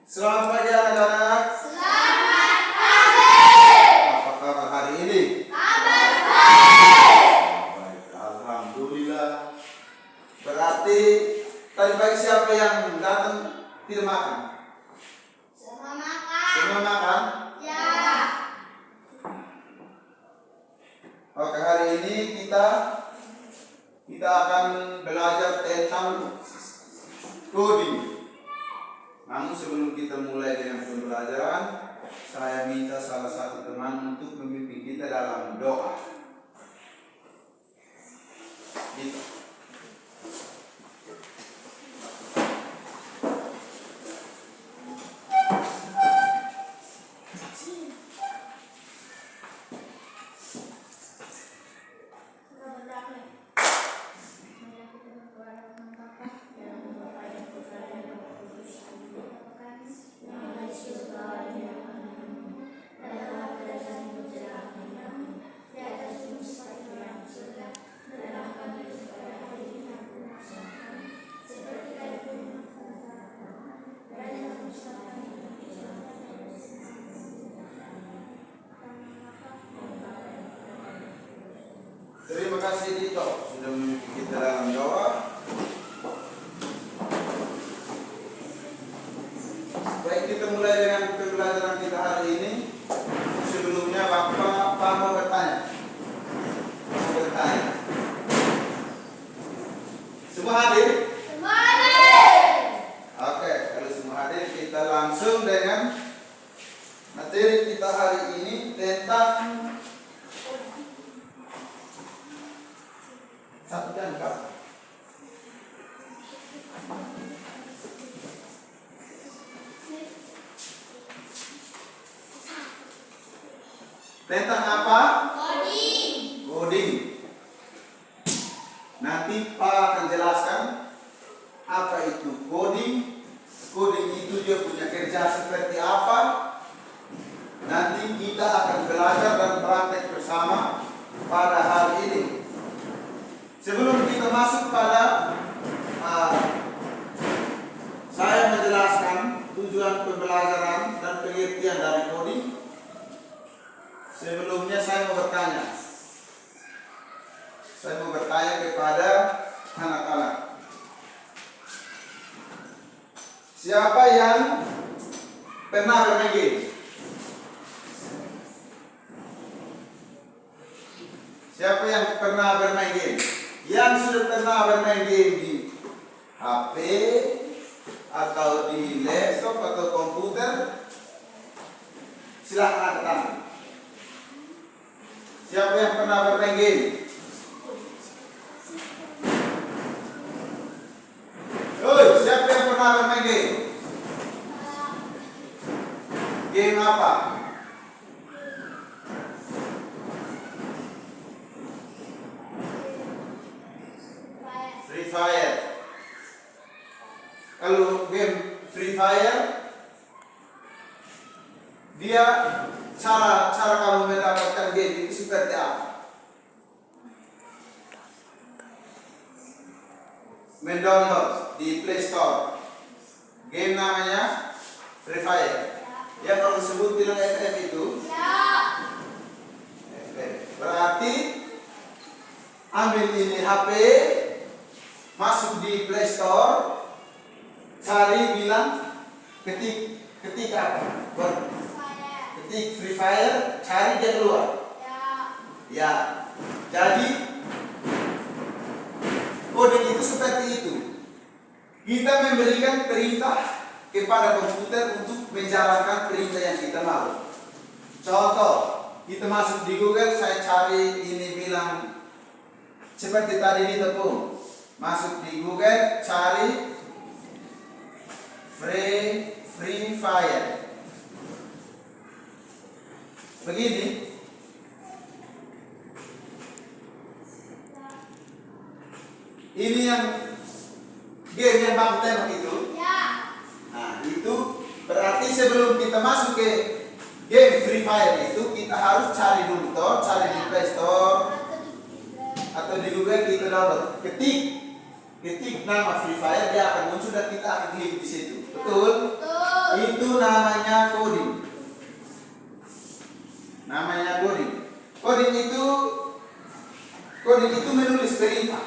Selamat pagi anak-anak. Selamat pagi. Apa kabar hari ini? Kabar baik. Baik, alhamdulillah. Berarti tadi pagi siapa yang datang tidak makan? Semua makan. Semua makan? Ya. Oke, hari ini kita akan belajar tentang coding. Namun sebelum kita mulai dengan pembelajaran, saya minta salah satu teman untuk memimpin kita dalam doa. Gitu. Terima kasih Dito sudah memimpin kita dalam doa. Baik, kita mulai dengan pembelajaran kita hari ini. Sebelumnya Bapak mau bertanya. Semua hadir? Semua hadir. Oke, kalau semua hadir kita langsung dengan materi kita hari ini tentang satu jangka. Tentang apa? Coding. Coding. Nanti Pak akan jelaskan apa itu coding. Coding itu dia punya kerja seperti apa. Nanti kita akan belajar dan praktek bersama pada hari ini. Sebelum kita masuk pada saya menjelaskan tujuan pembelajaran dan pengertian dari coding. Sebelumnya saya mau bertanya. Saya mau bertanya kepada anak-anak. Siapa yang pernah bermain game? Siapa yang pernah bermain game? Yang sudah pernah bermain game di HP atau di laptop atau komputer, silakan angkat tangan. Siapa yang pernah bermain game? Siapa yang pernah bermain game? Game apa? Free Fire. Kalau game Free Fire, dia cara kamu mendapatkan game itu seperti apa? Mendownload di Play Store. Game namanya Free Fire. Yang kamu sebut bilang FF itu? Ya. FF. Berarti ambil ini HP, masuk di Play Store, cari bilang ketik apa? Ketik Free Fire, cari dia keluar. Ya. Jadi coding itu seperti itu. Kita memberikan perintah kepada komputer untuk menjalankan perintah yang kita mau. Contoh, kita masuk di Google, saya cari ini bilang seperti tadi ini tepung. Masuk di Google, cari Free Fire. Begini. Ini yang game yang baku tembak itu. Ya. Nah, itu berarti sebelum kita masuk ke game Free Fire itu, kita harus cari dulu cari di Play Store atau di Google, kita download. Ketik nama Free Fire, dia akan muncul dan kita akan klik di situ. Betul? Betul. Itu namanya coding. Namanya coding. Coding itu menulis perintah.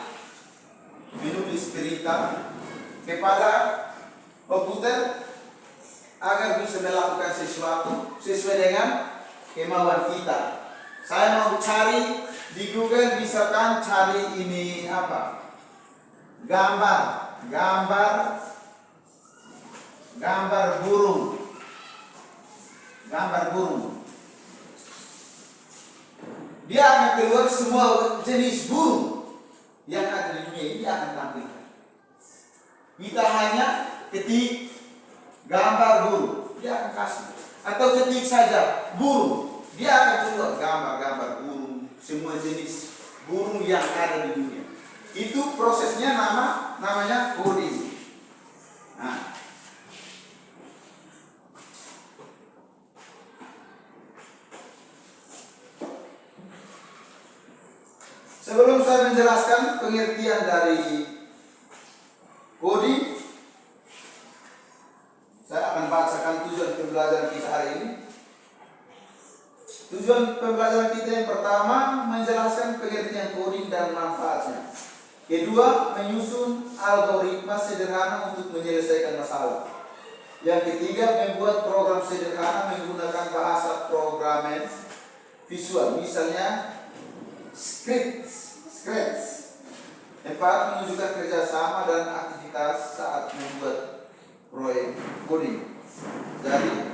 Menulis perintah kepada komputer agar bisa melakukan sesuatu sesuai dengan kemauan kita. Saya mau cari di Google, misalkan cari ini apa? Gambar burung. Gambar burung. Dia akan keluar semua jenis burung yang ada di dunia ini akan tampilkan. Kita hanya ketik gambar burung, dia akan kasih. Atau ketik saja burung, dia akan keluar gambar-gambar burung, semua jenis burung yang ada di dunia. Itu prosesnya namanya coding. Nah, sebelum saya menjelaskan pengertian dari coding, saya akan bacakan tujuan pembelajaran kita hari ini. Tujuan pembelajaran kita yang pertama menjelaskan pengertian coding dan manfaatnya. Kedua, menyusun algoritma sederhana untuk menyelesaikan masalah. Yang ketiga, membuat program sederhana menggunakan bahasa programming visual, misalnya scripts. Empat, menunjukkan kerjasama dan aktivitas saat membuat proyek coding. Jadi,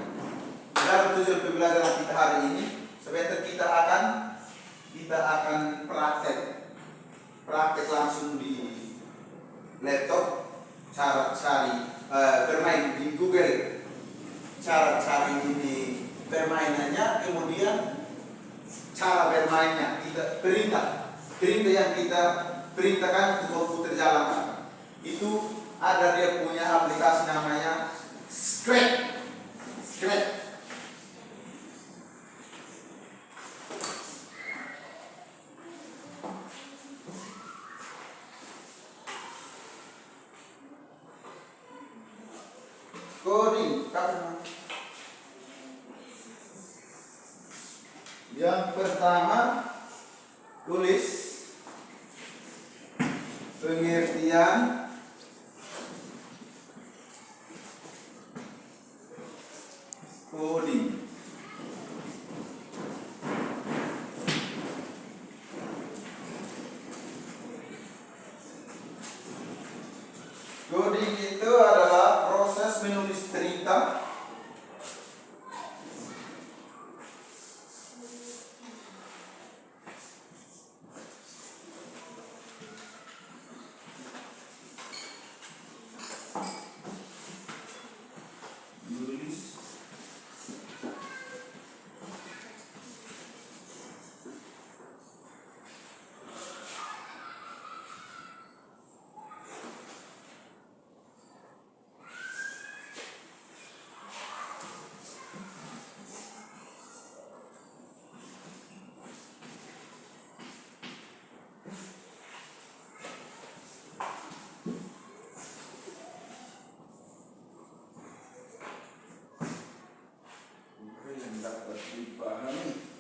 dalam tujuan pembelajaran kita hari ini, sebentar kita akan praktek langsung di laptop, cara cari bermain di Google, cara cari ini permainannya, kemudian cara bermainnya, kita perintah yang kita perintahkan untuk komputer jalankan. Itu ada dia punya aplikasi namanya Scratch. Coding. Yang pertama, tulis pengertian coding. Coding itu adalah proses menulis perintah yang dapat dipahami.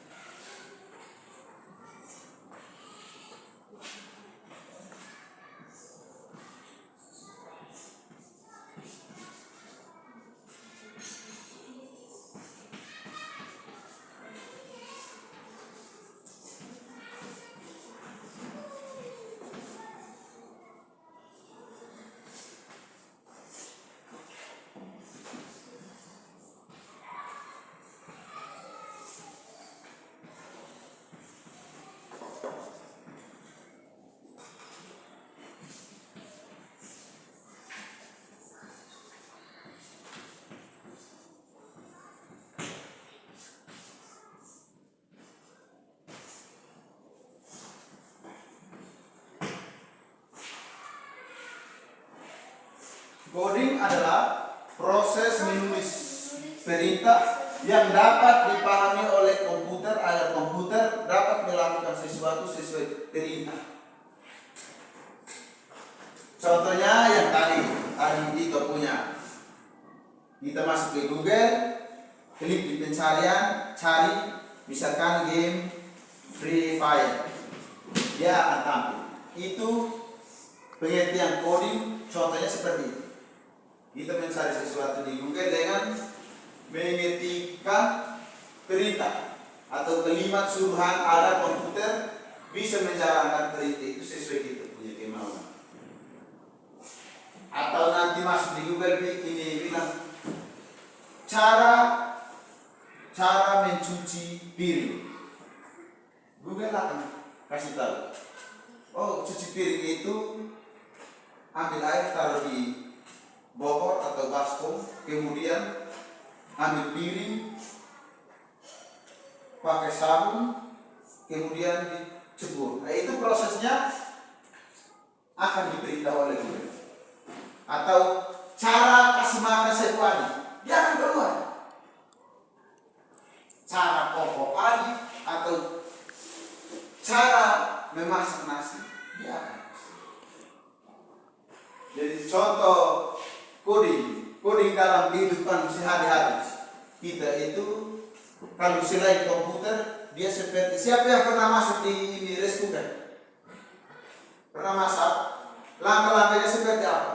Coding adalah proses menulis perintah yang dapat dipahami oleh komputer agar komputer dapat melakukan sesuatu sesuai perintah. Contohnya yang tadi itu punya Kita masuk ke Google, klik di pencarian, cari misalkan game Free Fire. Dia akan tampil. Itu pengertian coding, contohnya seperti itu. Kita mencari sesuatu di Google dengan mengetikkan perintah atau kalimat suruhan ada komputer bisa menjalankan perintah itu sesuai kita punya kemauan. Atau nanti masuk di Google ini bilang cara mencuci piring. Google akan kasih tahu. Oh, cuci piring itu ambil air taruh di bokor atau baskom, kemudian ambil piring pakai sabun, kemudian dicebur. Nah, itu prosesnya akan diberitahu oleh Google. Atau cara kasih makan sepuani, dia akan keluar. Cara pokok padi atau cara memasak nasi, dia akan. Jadi contoh coding dalam kehidupan sehari-hari kita itu, kalau selain komputer, dia seperti siapa yang pernah masuk di ini rice cooker? Pernah masak? Langkah-langkahnya seperti apa?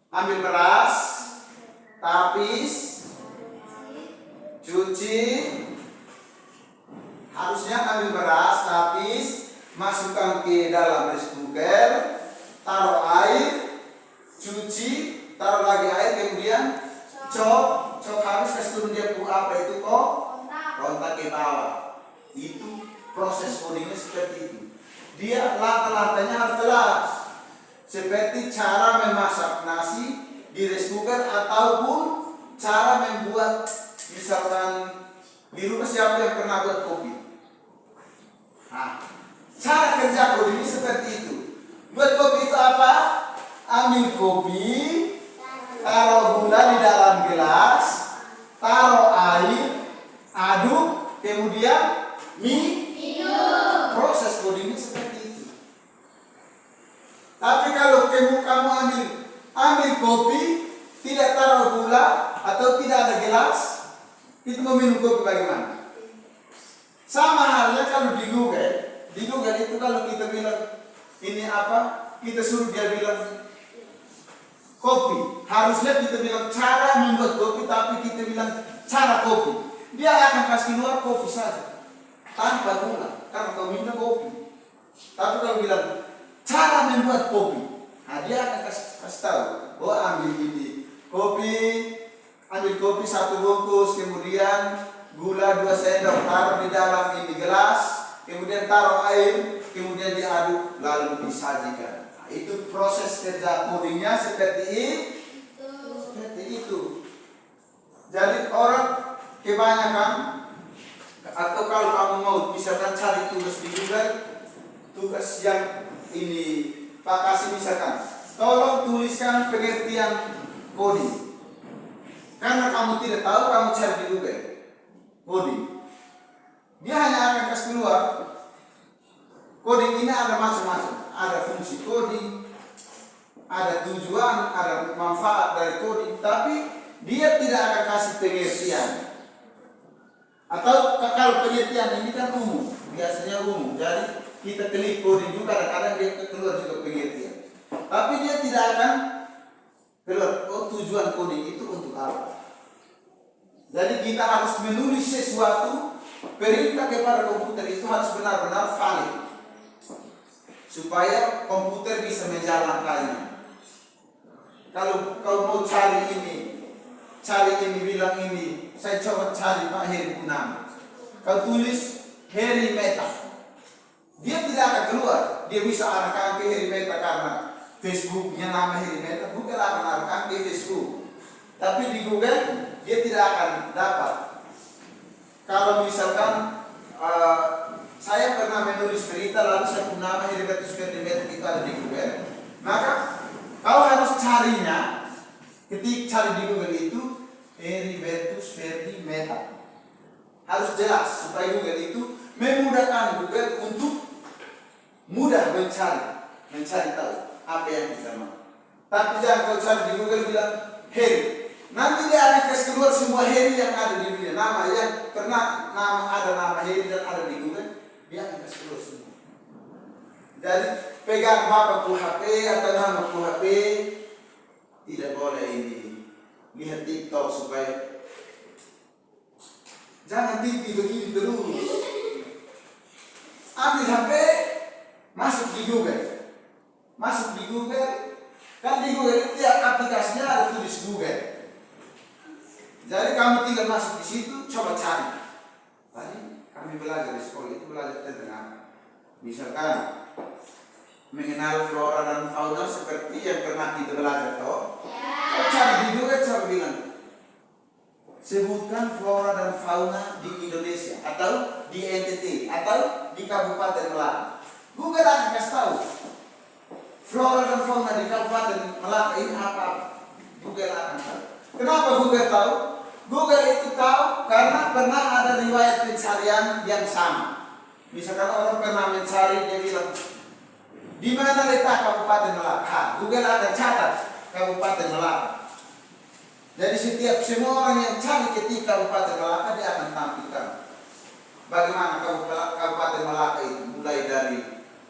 Ambil beras, tapis, cuci. Harusnya ambil beras, tapis, masukkan ke dalam rice cooker, taruh air, cuci, taruh lagi air, kemudian cok habis, kasih turun dia apa itu kok? Kontak ke bawah. Itu proses codingnya seperti itu. Dia langkah-langkahnya harus jelas. Seperti cara memasak nasi di rice cooker ataupun cara membuat, misalkan di rumah siapa yang pernah buat kopi? Nah, cara kerja coding ini seperti itu. Buat kopi itu apa? Ambil kopi, taruh gula di dalam gelas, taruh air, aduk, kemudian minum. Proses coding ini seperti itu. Tapi kalau kamu ambil kopi, tidak taruh gula atau tidak ada gelas, itu mau minum kopi bagaimana? Sama halnya kalau di Google itu kalau kita bilang ini apa, kita suruh dia bilang kopi, harusnya kita bilang cara membuat kopi, tapi kita bilang cara kopi. Dia akan kasih keluar kopi saja tanpa gula, karena kau minta kopi. Tapi kalau bilang cara membuat kopi, nah dia akan kasih tahu. Oh, ambil kopi 1 bungkus, kemudian gula 2 sendok, taruh di dalam ini gelas, kemudian taruh air, kemudian diaduk, lalu disajikan. Nah, itu proses kerja codingnya seperti itu. Jadi orang kebanyakan, atau kalau kamu mau misalkan cari tugas di Google, tugas yang ini Pak kasih misalkan, tolong tuliskan pengertian coding. Karena kamu tidak tahu, kamu cari di Google coding. Dia hanya akan kasih keluar. Coding ini ada macam-macam. Ada fungsi coding, ada tujuan, ada manfaat dari coding, tapi dia tidak akan kasih pengertian. Atau kalau pengertian ini kan umum, biasanya umum. Jadi kita klik coding juga, kadang-kadang dia keluar juga pengertian. Tapi dia tidak akan keluar, oh tujuan coding itu untuk apa. Jadi kita harus menulis sesuatu, perintah kepada komputer itu harus benar-benar valid, supaya komputer bisa menjalankannya. Kalau kau mau cari ini bilang ini, saya coba cari Pak Heri Purnama. Kau tulis Heri Meta, dia tidak akan keluar. Dia bisa arahkan ke Heri Meta karena Facebooknya nama Heri Meta, bukan akan arahkan ke Facebook. Tapi di Google dia tidak akan dapat. Kalau misalkan saya pernah menulis berita lalu saya pun nama Heribertus Ferdi Meta itu ada di Google, maka kau harus carinya. Ketik cari di Google itu Heribertus Ferdi Meta, harus jelas supaya Google itu memudahkan Google untuk mudah mencari tahu apa yang kita mau. Tapi jangan kau cari di Google bilang Heri, Heri yang ada di dunia, nama yang pernah ada nama Heri dan ada di Google, dia akan kasih keluar semua. Jadi pegang bapakku HP atau namaku HP, tidak boleh ini. Lihat TikTok supaya jangan TV begini terus. Ambil HP, masuk di Google. Masuk di Google, kan di Google itu ya aplikasinya ada tulis Google. Jadi kamu tinggal masuk di situ, coba cari. Tadi kami belajar di sekolah itu belajar tentang apa? Misalkan mengenal flora dan fauna seperti yang pernah kita belajar toh. Coba cari di Google, coba bilang sebutkan flora dan fauna di Indonesia atau di NTT atau di Kabupaten Melaka. Google akan kasih tahu flora dan fauna di Kabupaten Melaka ini apa. Google akan tahu. Kenapa Google tahu? Google itu tahu karena pernah ada riwayat pencarian yang sama. Misalkan orang pernah mencari, dia bilang, di mana letak Kabupaten Melaka? Google akan catat Kabupaten Melaka. Jadi setiap semua orang yang cari ketika Kabupaten Melaka, dia akan tampilkan bagaimana Kabupaten Melaka itu, mulai dari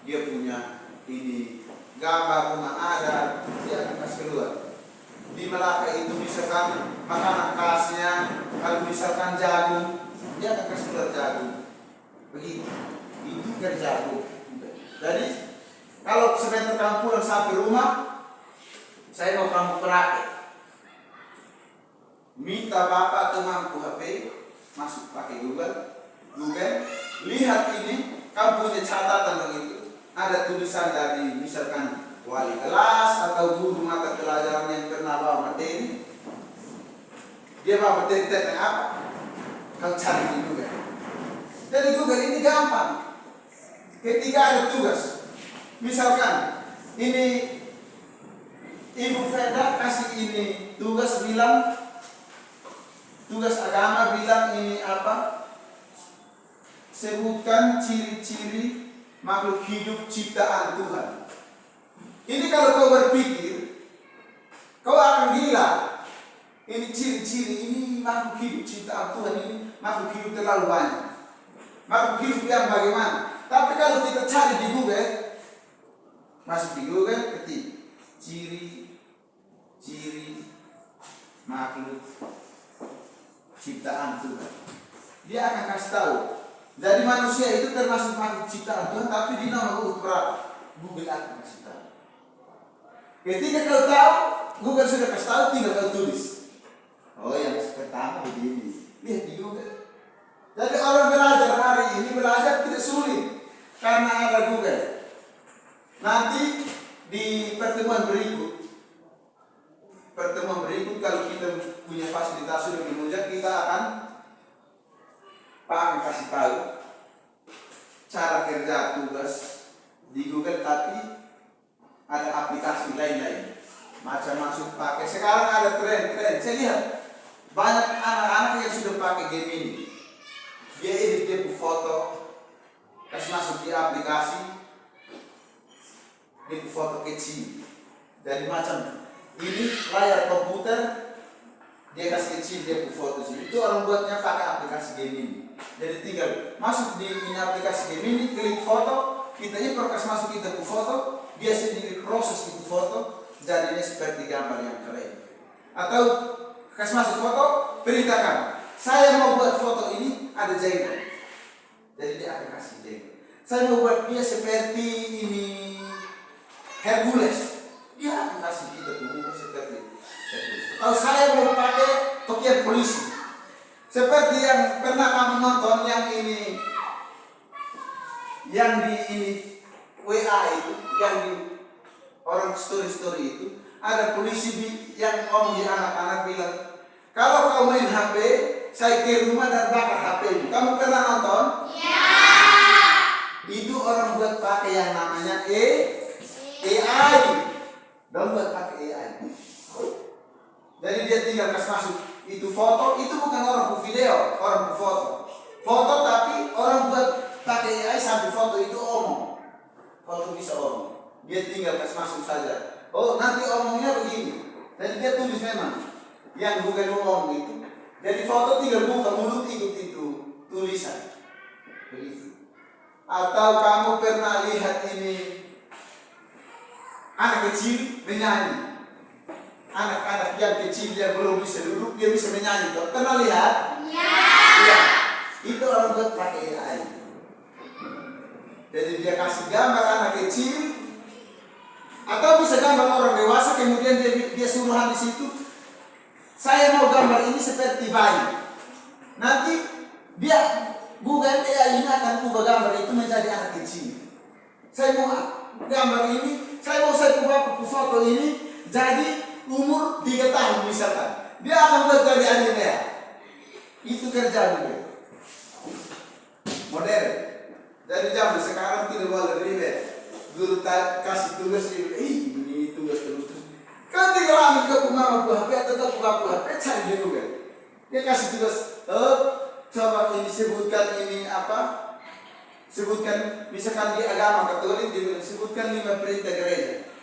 dia punya ini gambar rumah adat, dia akan kasih keluar. Di Melaka itu misalkan makanan khasnya, kalau misalkan jagung, dia akan kasih keluar jagung. Begitu, itu kan jagung. Jadi kalau sebentar kamu pulang sampai rumah, saya mau kamu praktek. Minta bapak temanku HP, masuk pakai Google, lihat ini, kamu punya catatan begitu. Ada tulisan dari misalkan wali kelas atau guru mata pelajaran yang pernah bawa materi. Dia bawa materi tentang apa? Kau cari di Google. Jadi Google ini gampang. Ketika ada tugas, misalkan ini Ibu Feda kasih ini tugas bilang, tugas agama bilang ini apa? Sebutkan ciri-ciri makhluk hidup ciptaan Tuhan. Ini kalau kau berpikir, kau akan gila. Ini ciri-ciri, ini makhluk hidup ciptaan Tuhan, ini makhluk hidup terlalu banyak. Makhluk hidup yang bagaimana? Tapi kalau kita cari di Google, masuk di Google, ketik ciri-ciri makhluk ciptaan Tuhan. Dia akan kasih tahu. Jadi manusia itu termasuk makhluk ciptaan Tuhan, tapi di nomor urut berapa? Google akan kasih tahu. Ketika kau tahu, Google sudah kasih tahu, tinggal kau tulis. Oh, yang pertama begini. Lihat di Google. Jadi orang belajar hari ini belajar tidak sulit karena ada Google. Nanti di pertemuan berikut kalau kita punya fasilitas sudah menunjang, kita akan Pak kasih tahu cara kerja tugas di Google, tapi ada aplikasi lain-lain. Macam masuk pakai. Sekarang ada tren. Saya lihat banyak anak-anak yang sudah pakai game ini. Dia edit foto, kasih masuk di aplikasi, dia foto kecil. Dari macam ini layar komputer, dia kasih kecil, dia foto sini. Itu orang buatnya pakai aplikasi game ini. Jadi tinggal masuk di ini aplikasi game ini, klik foto, kita import kasih masuk kita foto, dia sendiri proses itu foto, jadinya seperti gambar yang keren. Atau kasih masuk foto, perintahkan, saya mau buat foto ini ada jenggot. Jadi dia akan kasih jenggot. Saya mau buat dia seperti ini Hercules, dia akan kasih kita tubuh seperti Hercules. Kalau saya mau pakai tokian polisi, seperti yang pernah kamu nonton yang ini, yang di ini WA itu, yang di orang story itu, ada polisi yang ngomong di anak-anak bilang, kalau kau main HP, saya ke rumah dan bakar HP-mu. Kamu pernah nonton? Ya. Itu orang buat pakai yang namanya AI. Dan buat pakai AI. Jadi dia tinggal kasih masuk itu foto, itu bukan orang bu video, orang bu foto. Foto tapi orang buat pakai AI sampai foto itu omong. Foto bisa omong. Dia tinggal kasih masuk saja. Oh nanti omongnya begini. Jadi dia tulis memang yang Google ngomong itu Jadi foto tinggal buka mulut ikut itu tulisan. Begitu. Atau kamu pernah lihat ini anak kecil menyanyi? Anak-anak yang kecil yang belum bisa duduk dia bisa menyanyi. Tuh. Pernah lihat? Ya. Itu orang buat pakai AI. Jadi dia kasih gambar anak kecil atau bisa gambar orang dewasa kemudian dia suruhan di situ. Saya mau gambar ini seperti bayi. Nanti dia Google AI ini akan ubah gambar itu menjadi anak kecil. Saya mau gambar ini, saya ubah foto ini jadi umur 3 tahun misalkan. Dia akan buat jadi anime. Itu kerja juga. Modern. Dari zaman sekarang tidak boleh ribet. Guru kasih tugas ini tugas terus. Kan tinggal ambil ke mama HP atau ke HP cari di Google. Dia kasih tugas, coba ini sebutkan ini apa? Sebutkan misalkan di agama Katolik dia bilang sebutkan 5 perintah gereja.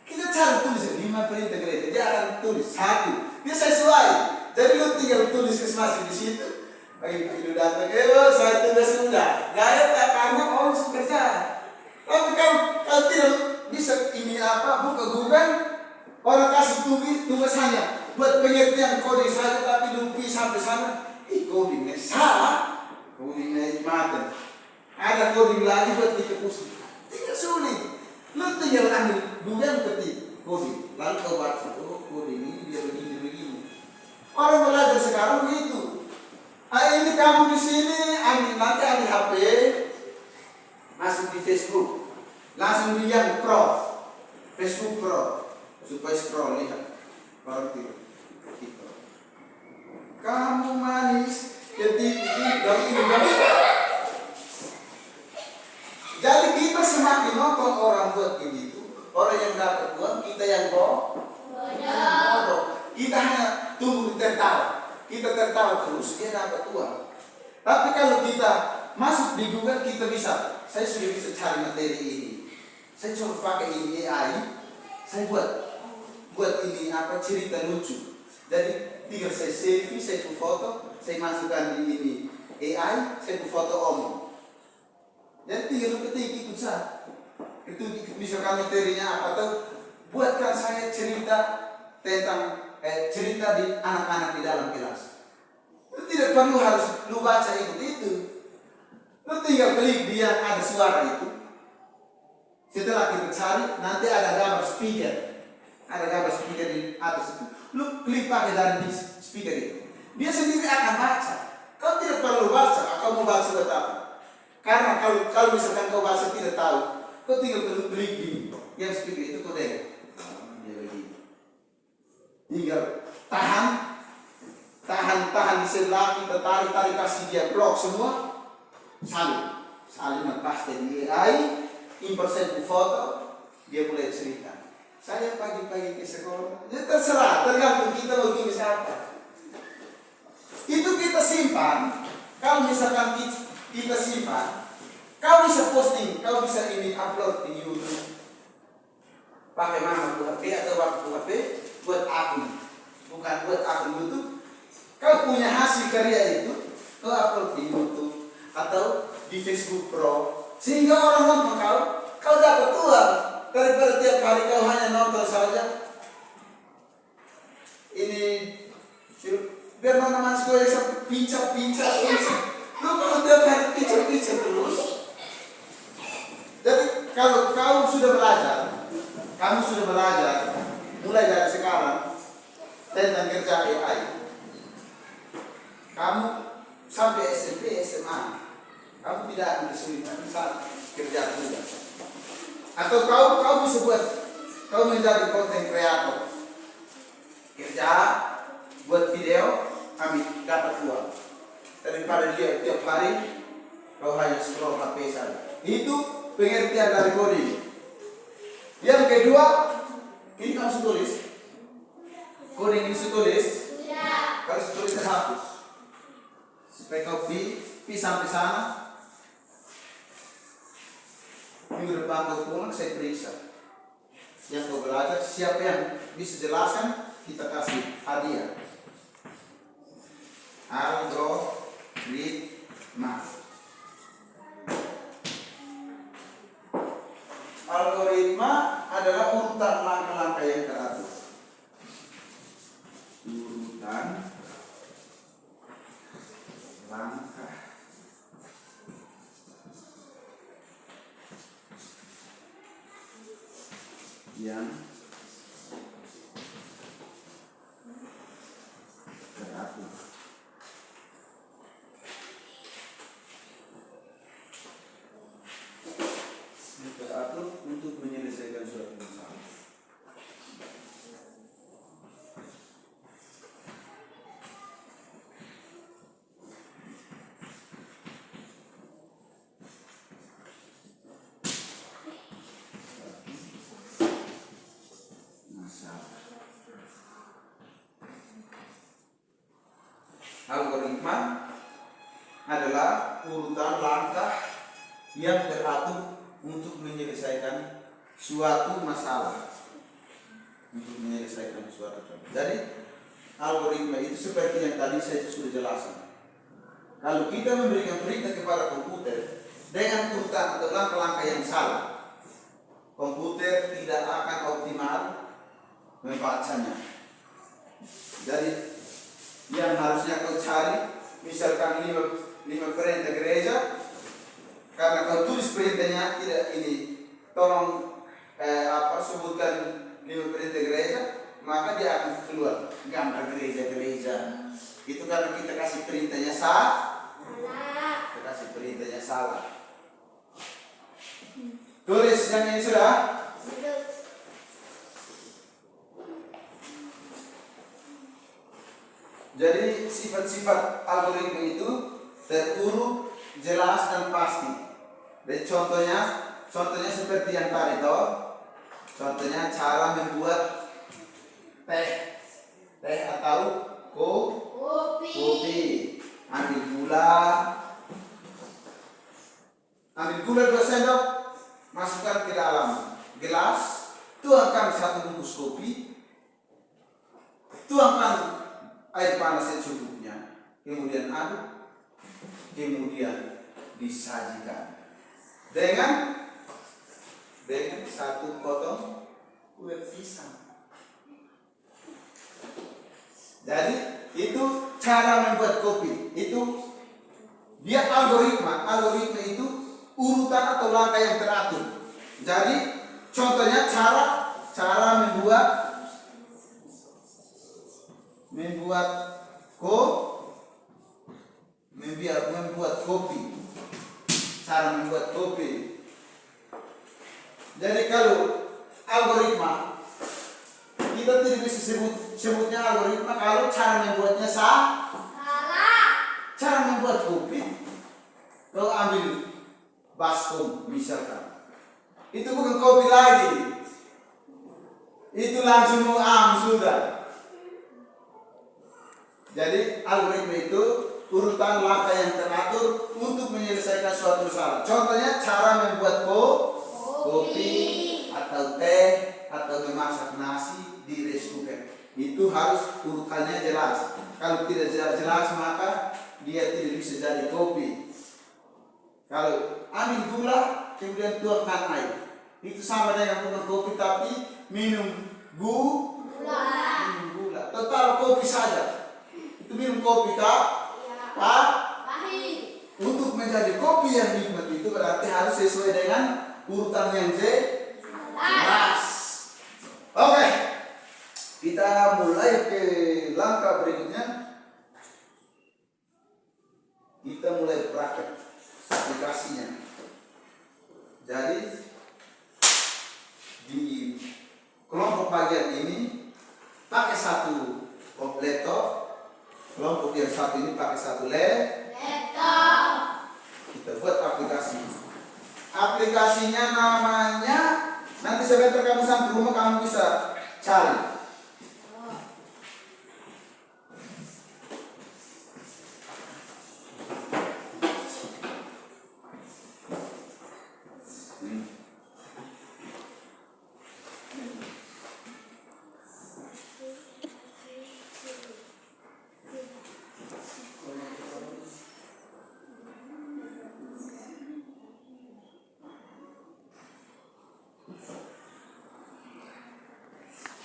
Kita cari tulis 5 perintah gereja. Dia akan tulis 1. Dia sesuai. Jadi lu tinggal tulis masing di situ. Bagi itu datang, saya tugas sudah. Gaya tak karena orang kerja. Tapi kalau tidak bisa ini apa buka Google, orang kasih tugas hanya buat pengertian kode saja tapi lupi sampai sana. Codingnya salah, codingnya mati. Ada coding lagi buat dikepus. Tidak sulit. Lu tinggal ambil Google ketik coding, lalu kau baca, coding ini dia begini. Orang belajar sekarang begitu. Ini kamu di sini, nanti ambil HP, masuk di Facebook, langsung di yang Pro, Facebook Pro, supaya scroll lihat, baru gitu. Kamu manis, ketik dari ini. Jadi kita semakin nonton orang buat begitu, orang yang dapat uang, kita yang bodoh. Kita hanya tunggu tertawa. Kita tertawa terus, dia dapat uang. Tapi kalau kita masuk di Google, kita bisa. Saya sudah bisa cari materi ini. Saya coba pakai ini AI. Saya buat ini apa cerita lucu. Jadi tinggal saya selfie, saya foto, saya masukkan di ini AI, saya foto omong. Jadi tinggal ketik ikut saya. Itu misalkan materinya apa atau buatkan saya cerita tentang cerita di anak-anak di dalam kelas. Lu tidak perlu harus lu baca itu. Lu tinggal klik dia ada suara itu. Setelah kita cari, nanti ada gambar speaker. Ada gambar speaker di atas itu. Lu klik pakai dari speaker itu. Dia sendiri akan baca. Kau tidak perlu baca. Kau mau baca buat apa? Karena kalau misalkan kau baca tidak tahu, kau tinggal klik di yang speaker itu kau dengar. Tinggal tahan di sebelah kita tarik kasih dia blok semua salin lepas dari AI import satu foto dia mulai cerita saya pagi-pagi ke sekolah ya terserah tergantung kita mau tulis apa itu kita simpan kalau misalkan kita simpan kau bisa posting kau bisa ini upload di YouTube pakai mama HP atau waktu HP buat akun, bukan buat akun YouTube. Kau punya hasil karya itu, kau upload di YouTube atau di Facebook Pro, sehingga orang nonton kau dapat uang daripada tiap hari kau hanya nonton saja. Ini biar mana kau yang pincap. Lu kalau tiap hari pincap terus. Jadi kalau kau sudah belajar, mulai dari sekarang tentang kerja AI. Kamu sampai SMP, SMA, kamu tidak akan kesulitan saat kerja juga. Atau kau bisa kau menjadi konten kreator. Kerja, buat video, dapat uang. Daripada dia tiap hari kau hanya scroll HP saja. Itu pengertian dari coding. Yang kedua, ini kamu tulis. Coding ini tulis. Kalau tulis terhapus. Supaya kau pi sampai sana. Minggu depan kau pulang saya periksa. Yang kau belajar siapa yang bisa jelaskan kita kasih hadiah. yang teratur. Teratur untuk menyelesaikan suatu masalah. Algoritma adalah urutan langkah yang teratur untuk menyelesaikan suatu masalah. Untuk menyelesaikan suatu masalah. Jadi algoritma itu seperti yang tadi saya sudah jelaskan. Kalau kita memberikan perintah kepada komputer dengan urutan atau langkah-langkah yang salah, komputer tidak akan optimal membacanya. Jadi yang harusnya kau cari, misalkan lima perintah gereja, karena kau tulis perintahnya tidak ini, tolong sebutkan 5 perintah gereja, maka dia akan keluar gambar gereja. Itu karena kita kasih perintahnya salah. Kita kasih perintahnya salah. Tulis yang ini sudah. Jadi sifat-sifat algoritma itu terurut, jelas dan pasti. Dan contohnya seperti yang tadi toh. Contohnya cara membuat teh atau kopi. Ambil gula 2 sendok, masukkan ke dalam gelas, tuangkan 1 bungkus kopi, tuangkan air panas secukupnya, kemudian aduk, kemudian disajikan dengan 1 potong kulit pisang. Jadi itu cara membuat kopi. Itu dia algoritma itu urutan atau langkah yang teratur. Jadi contohnya cara membuat kopi. Cara membuat kopi. Jadi kalau algoritma kita tidak bisa sebutnya algoritma kalau cara membuatnya salah. Cara membuat kopi, kalau ambil baskom misalkan, itu bukan kopi lagi, itu langsung sudah. Jadi algoritma itu urutan langkah yang teratur untuk menyelesaikan suatu masalah. Contohnya cara membuat kopi atau teh atau memasak nasi di rice cooker. Itu harus urutannya jelas. Kalau tidak jelas maka dia tidak bisa jadi kopi. Kalau ambil gula kemudian tuangkan air, itu sama dengan bukan kopi tapi minum gula. Total kopi saja. Itu minum kopi untuk menjadi kopi yang nikmat itu berarti harus sesuai dengan urutan yang jelas. Oke, kita mulai ke langkah berikutnya. Kita mulai praktek aplikasinya. Jadi di kelompok bagian ini pakai 1 laptop, kelompok yang satu ini pakai 1 laptop. Kita buat aplikasi. Aplikasinya namanya, nanti sebentar kamu sampai rumah kamu bisa cari.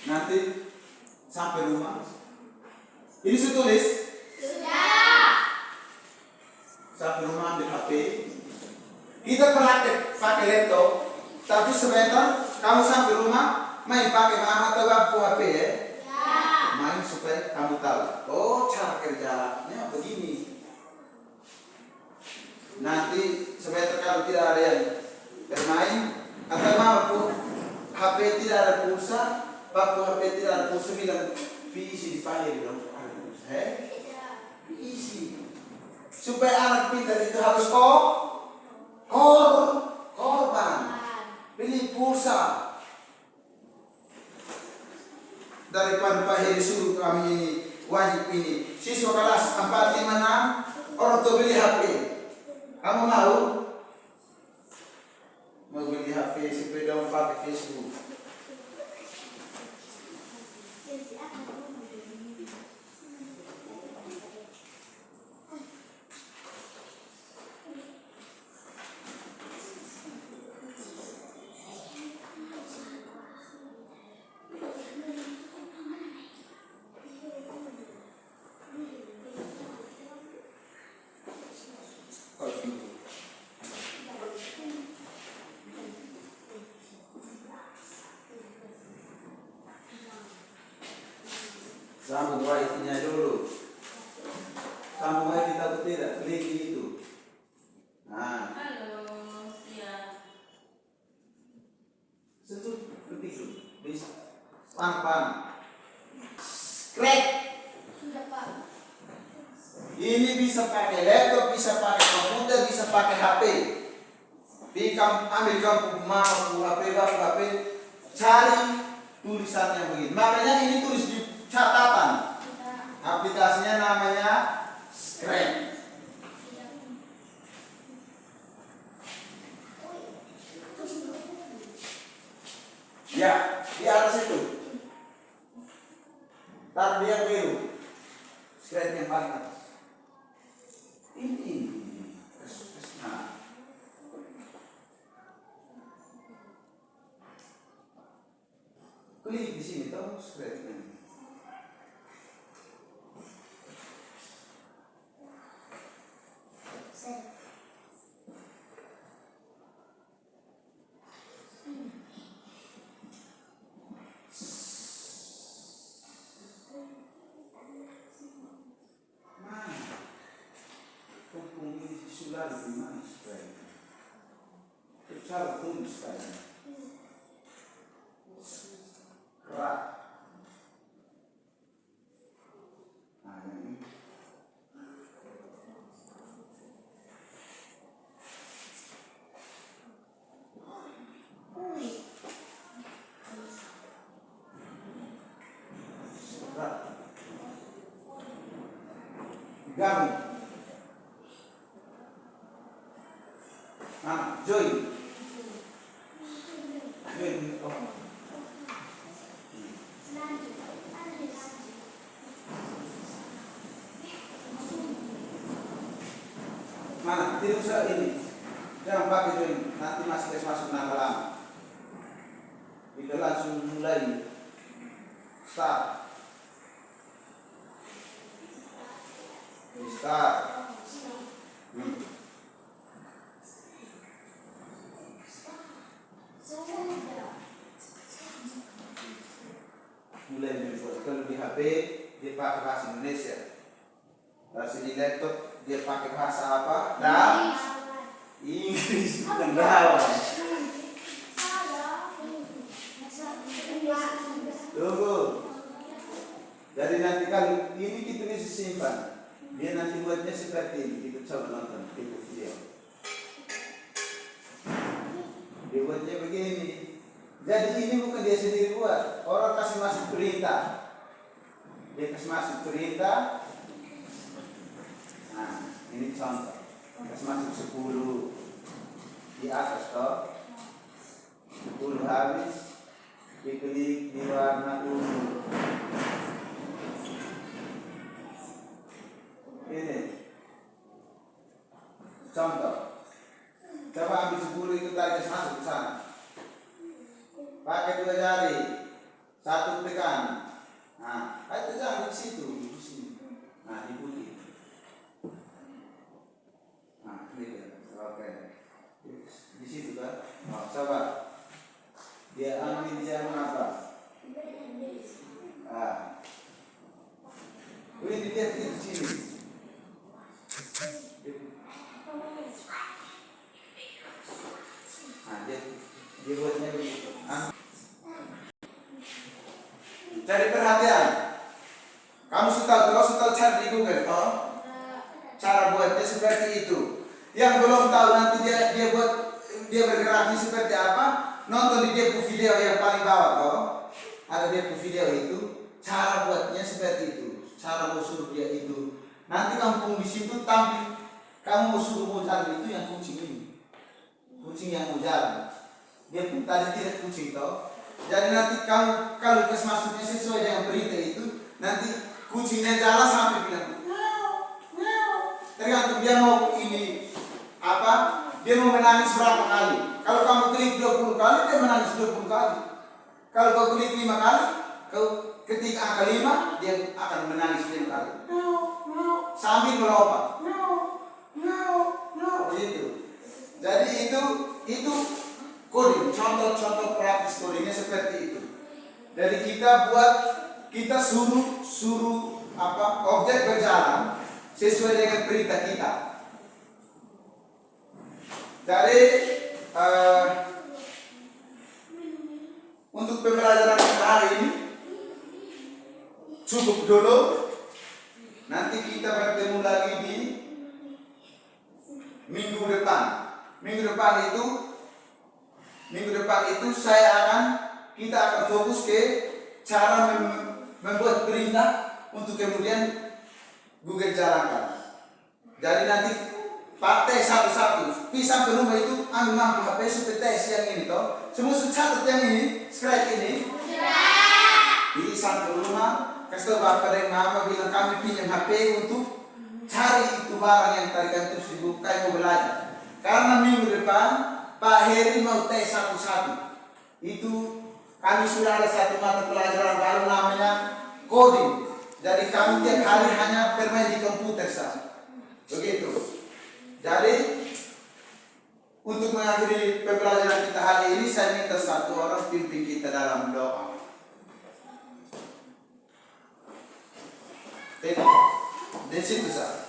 Nanti sampai rumah ini saya tulis. Sudah. Sampai rumah ambil HP, kita praktek pakai laptop. Tapi sebentar kamu sampai rumah Main pakai mama atau aku HP ya? Ya. Main supaya kamu tahu. Oh, cara kerjanya begini. Nanti supaya kalau tidak ada yang bermain atau mampu HP tidak ada pulsa, waktu HP tidak ada pulsa bilang PC dipanggil dong. Ada pulsa, PC. Supaya anak pintar itu harus korban, beli pulsa. Daripada Pak Heri suruh kami ini wajib ini siswa kelas 4, 5, 6 orang tua beli HP. Kamu mau beli HP sepeda pakai Facebook? Sambung wifi-nya dulu. Sambung wifi atau tidak? Klik itu. Nah, Halo, ya. sentuh begitu. Bisa. Pan. Crack. Sudah, Pak. Ini bisa pakai laptop, bisa pakai komputer, bisa pakai HP. Ambil kamu mau HP, HP, cari tulisannya begini. Makanya ini tulis di catatan. Aplikasinya namanya Scratch. Ya, di atas itu. Taruh dia biru. Scratch yang paling atas. Ini. Nah. Klik di sini tahu Scratch-nya. Sudah di mana Scratch? Cara tulis sekali. Kerak. Nah, ini. Kerak. Gabung. Join. Oh. Mana? Tidak usah ini. Jangan pakai join. Nanti masuk nama lama. Kita langsung mulai. Start. Start. Mulai dari kalau di HP dia pakai bahasa Indonesia, bahasa di laptop dia pakai bahasa apa? Inggris bukan Jawa. Tunggu. Jadi nanti kalau ini kita bisa simpan, dia nanti buatnya seperti ini. Kita coba nonton video. Dia buatnya begini. Jadi ini bukan dia sendiri buat, orang kasih masuk perintah. Dia kasih masuk perintah. Nah, ini contoh. Kasih masuk 10 di atas toh. 10 habis. Diklik di warna ungu. Ini contoh. Coba ambil 10 itu tadi masuk ke sana. Pakai 2 jari, 1 tekan. Nah, itu jangan di situ, di sini. Nah, di putih. Nah, ini oke. Di situ kan. Oh, coba. Dia ambil dia apa? Boleh dilihat di sini. Nah, dia buatnya begitu. Cari perhatian. Kamu sudah cari di Google, toh? Cara buatnya seperti itu. Yang belum tahu nanti dia bergeraknya seperti apa? Nonton di dia video yang paling bawah, toh? Ada dia video itu. Cara buatnya seperti itu. Cara mau suruh dia itu. Nanti kamu di situ tampil. Kamu mau suruh mau jalan itu yang kucing ini. Kucing yang mau jalan. Dia pun tadi tidak kucing, toh? Jadi nanti kamu kalau masuknya sesuai dengan berita itu, nanti kucingnya jalan sampai bilang tergantung dia mau ini apa, dia mau menangis berapa kali. Kalau kamu klik 20 kali, dia menangis 20 kali. Kalau kau klik 5 kali, kau ketik angka 5, dia akan menangis 5 kali sambil melompat. Begitu. Jadi itu coding, contoh praktis codingnya seperti itu. Jadi kita suruh apa, objek berjalan sesuai dengan perintah kita. Jadi untuk pembelajaran kita hari ini cukup dulu. Nanti kita bertemu lagi di minggu depan. Minggu depan itu kita akan fokus ke cara membuat perintah untuk kemudian Google jalankan. Jadi nanti partai satu-satu pisah ke rumah itu ambil mampu HP supaya tes yang ini toh. Semua catat yang ini, scribe ini. Pisah ke rumah, kasih tahu bapak dan mama bilang kami pinjam HP untuk cari itu barang yang tadi kan terus dibuka mau belajar. Karena minggu depan Pak Heri mau tes satu-satu. Itu kami sudah ada satu mata pelajaran baru namanya coding. Jadi kami tiap hari hanya bermain di komputer saja. Begitu. Jadi untuk mengakhiri pembelajaran kita hari ini, saya minta satu orang pimpin kita dalam doa. Di situ saja.